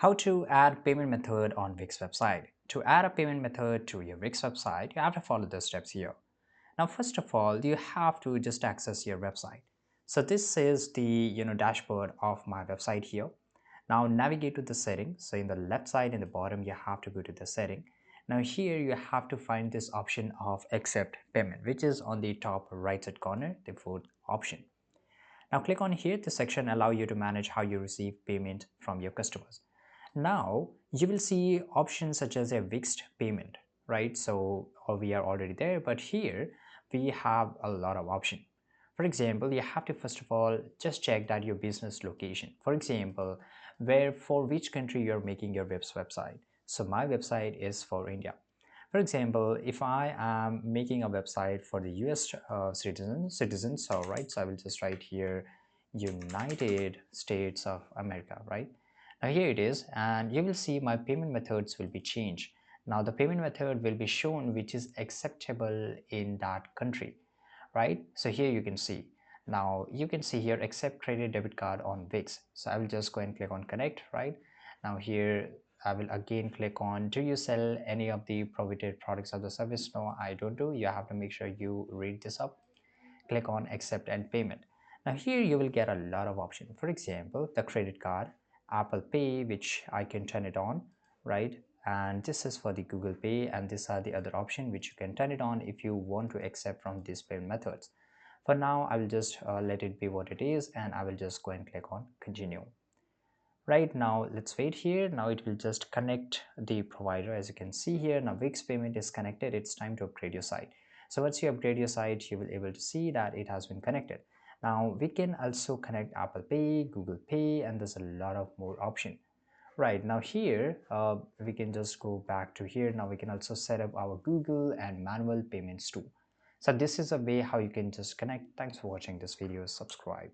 How to add payment method on Wix website. To add a payment method to your Wix website, you have to follow the steps here. Now, first of all, you have to just access your website. So this is the dashboard of my website here. Now navigate to the settings. So in the left side in the bottom, you have to go to the setting. Now here you have to find this option of accept payment, which is on the top right side corner, the fourth option. Now click on here. This section allow you to manage how you receive payment from your customers. Now you will see options such as a fixed payment, right? So we are already there, but here we have a lot of options. For example, you have to first of all just check that your business location. For example, where for which country you're making your website. So my website is for India. For example, if I am making a website for the US citizens, so right, so I will just write here United States of America, right? Now here it is, and you will see my payment methods will be changed. Now the payment method will be shown which is acceptable in that country, right? So here you can see. Now you can see here accept credit debit card on Wix. So I will just go and click on connect, right? Now here I will again click on do you sell any of the provided products or the service? No, I don't do. You have to make sure you read this up. Click on accept and payment. Now here you will get a lot of options. For example, the credit card, Apple Pay, which I can turn it on, right? And this is for the Google Pay, and these are the other option which you can turn it on if you want to accept from these payment methods. For now, I will just let it be what it is, and I will just go and click on continue. Right now, let's wait here. Now it will just connect the provider. As you can see here, now Wix payment is connected. It's time to upgrade your site. So once you upgrade your site, you will able to see that it has been connected. Now we can also connect Apple Pay, Google Pay, and there's a lot of more option. Right now here, we can just go back to here. Now we can also set up our Google and manual payments too. So this is a way how you can just connect. Thanks for watching this video. Subscribe.